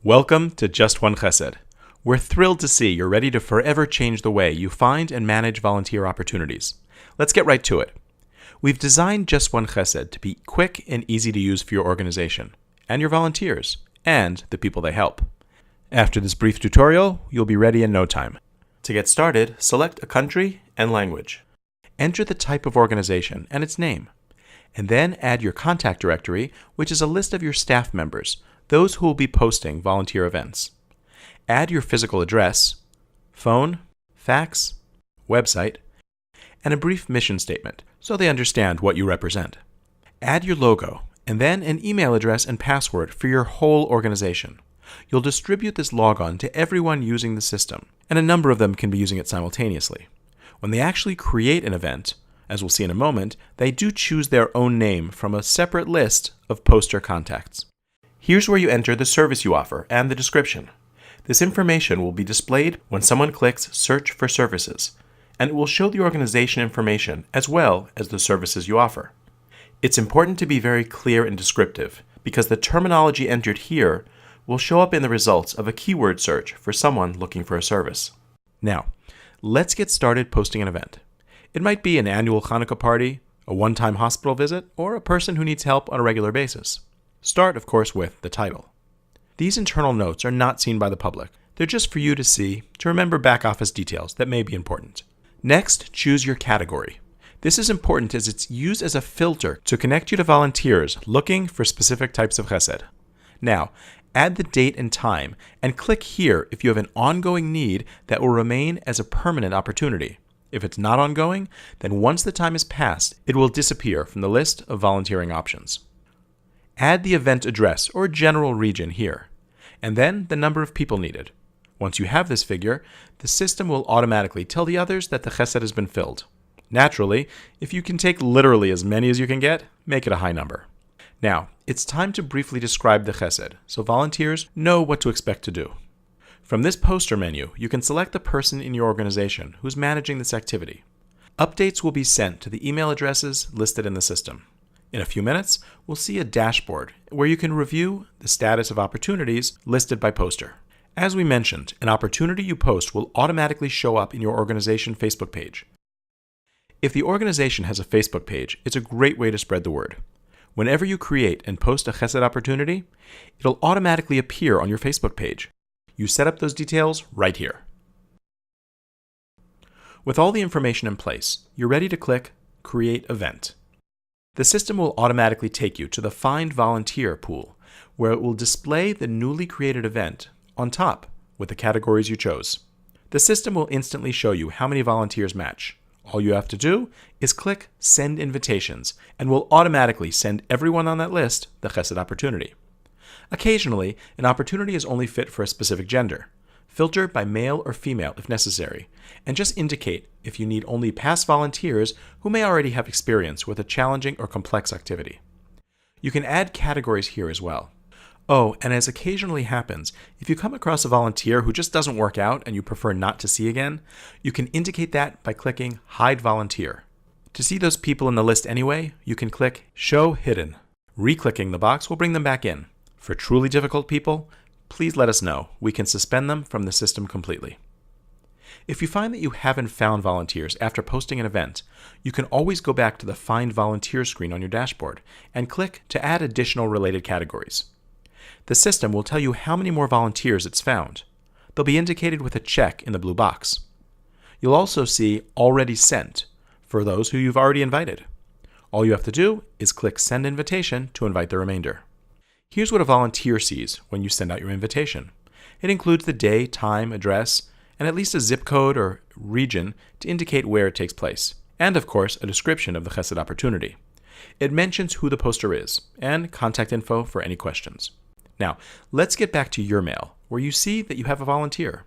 Welcome to Just One Chesed. We're thrilled to see you're ready to forever change the way you find and manage volunteer opportunities. Let's get right to it. We've designed Just One Chesed to be quick and easy to use for your organization, and your volunteers, and the people they help. After this brief tutorial, you'll be ready in no time. To get started, select a country and language. Enter the type of organization and its name, and then add your contact directory, which is a list of your staff members, those who will be posting volunteer events. Add your physical address, phone, fax, website, and a brief mission statement so they understand what you represent. Add your logo, and then an email address and password for your whole organization. You'll distribute this logon to everyone using the system, and a number of them can be using it simultaneously. When they actually create an event, as we'll see in a moment, they do choose their own name from a separate list of poster contacts. Here's where you enter the service you offer and the description. This information will be displayed when someone clicks Search for Services, and it will show the organization information as well as the services you offer. It's important to be very clear and descriptive because the terminology entered here will show up in the results of a keyword search for someone looking for a service. Now, let's get started posting an event. It might be an annual Hanukkah party, a one-time hospital visit, or a person who needs help on a regular basis. Start, of course, with the title. These internal notes are not seen by the public. They're just for you to see, to remember back office details that may be important. Next, choose your category. This is important as it's used as a filter to connect you to volunteers looking for specific types of chesed. Now, add the date and time, and click here if you have an ongoing need that will remain as a permanent opportunity. If it's not ongoing, then once the time is passed, it will disappear from the list of volunteering options. Add the event address or general region here, and then the number of people needed. Once you have this figure, the system will automatically tell the others that the chesed has been filled. Naturally, if you can take literally as many as you can get, make it a high number. Now, it's time to briefly describe the chesed, so volunteers know what to expect to do. From this poster menu, you can select the person in your organization who's managing this activity. Updates will be sent to the email addresses listed in the system. In a few minutes, we'll see a dashboard where you can review the status of opportunities listed by poster. As we mentioned, an opportunity you post will automatically show up in your organization Facebook page. If the organization has a Facebook page, it's a great way to spread the word. Whenever you create and post a chesed opportunity, it'll automatically appear on your Facebook page. You set up those details right here. With all the information in place, you're ready to click Create Event. The system will automatically take you to the Find Volunteer pool, where it will display the newly created event on top with the categories you chose. The system will instantly show you how many volunteers match. All you have to do is click Send Invitations, and will automatically send everyone on that list the chesed opportunity. Occasionally, an opportunity is only fit for a specific gender. Filter by male or female if necessary, and just indicate if you need only past volunteers who may already have experience with a challenging or complex activity. You can add categories here as well. Oh, and as occasionally happens, if you come across a volunteer who just doesn't work out and you prefer not to see again, you can indicate that by clicking Hide Volunteer. To see those people in the list anyway, you can click Show Hidden. Re-clicking the box will bring them back in. For truly difficult people, please let us know. We can suspend them from the system completely. If you find that you haven't found volunteers after posting an event, you can always go back to the Find Volunteer screen on your dashboard and click to add additional related categories. The system will tell you how many more volunteers it's found. They'll be indicated with a check in the blue box. You'll also see Already Sent for those who you've already invited. All you have to do is click Send Invitation to invite the remainder. Here's what a volunteer sees when you send out your invitation. It includes the day, time, address, and at least a zip code or region to indicate where it takes place, and of course a description of the chesed opportunity. It mentions who the poster is, and contact info for any questions. Now, let's get back to your mail, where you see that you have a volunteer.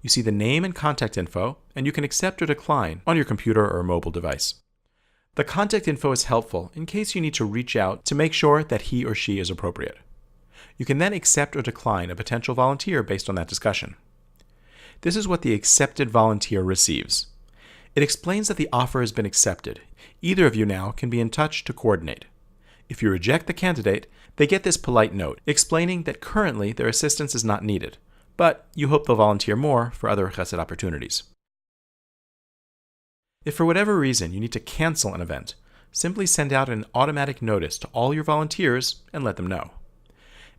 You see the name and contact info, and you can accept or decline on your computer or mobile device. The contact info is helpful in case you need to reach out to make sure that he or she is appropriate. You can then accept or decline a potential volunteer based on that discussion. This is what the accepted volunteer receives. It explains that the offer has been accepted. Either of you now can be in touch to coordinate. If you reject the candidate, they get this polite note explaining that currently their assistance is not needed, but you hope they'll volunteer more for other Chesed opportunities. If for whatever reason you need to cancel an event, simply send out an automatic notice to all your volunteers and let them know.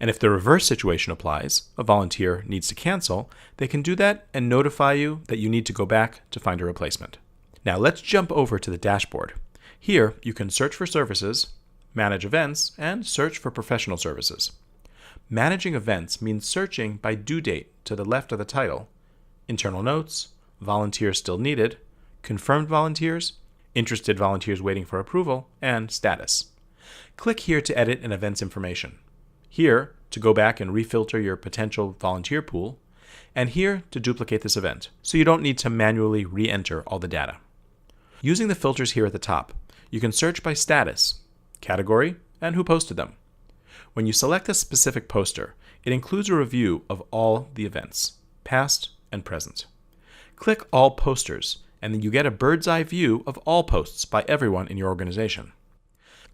And if the reverse situation applies, a volunteer needs to cancel, they can do that and notify you that you need to go back to find a replacement. Now let's jump over to the dashboard. Here you can search for services, manage events, and search for professional services. Managing events means searching by due date to the left of the title, internal notes, volunteers still needed, confirmed volunteers, interested volunteers waiting for approval, and status. Click here to edit an event's information. Here to go back and refilter your potential volunteer pool, and here to duplicate this event, so you don't need to manually re-enter all the data. Using the filters here at the top, you can search by status, category, and who posted them. When you select a specific poster, it includes a review of all the events, past and present. Click All Posters, and then you get a bird's eye view of all posts by everyone in your organization.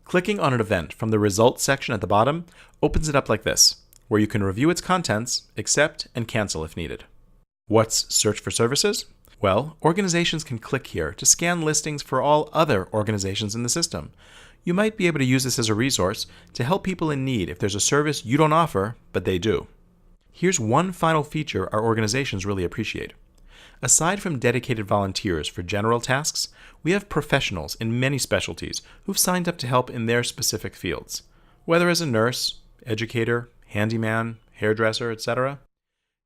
Clicking on an event from the Results section at the bottom opens it up like this, where you can review its contents, accept, and cancel if needed. What's Search for Services? Well, organizations can click here to scan listings for all other organizations in the system. You might be able to use this as a resource to help people in need if there's a service you don't offer, but they do. Here's one final feature our organizations really appreciate. Aside from dedicated volunteers for general tasks, we have professionals in many specialties who've signed up to help in their specific fields, whether as a nurse, educator, handyman, hairdresser, etc.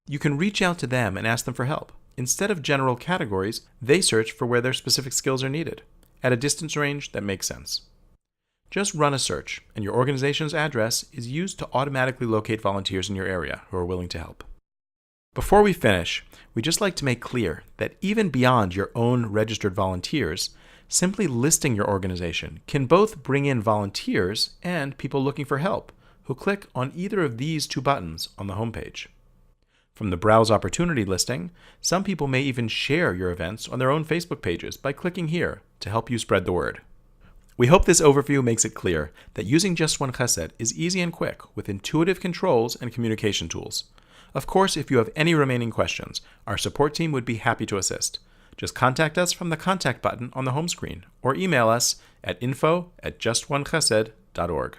You can reach out to them and ask them for help. Instead of general categories, they search for where their specific skills are needed, at a distance range that makes sense. Just run a search, and your organization's address is used to automatically locate volunteers in your area who are willing to help. Before we finish, we'd just like to make clear that even beyond your own registered volunteers, simply listing your organization can both bring in volunteers and people looking for help who click on either of these two buttons on the homepage. From the Browse Opportunity listing, some people may even share your events on their own Facebook pages by clicking here to help you spread the word. We hope this overview makes it clear that using Just One Chesed is easy and quick with intuitive controls and communication tools. Of course, if you have any remaining questions, our support team would be happy to assist. Just contact us from the contact button on the home screen or email us at info@justonechesed.org.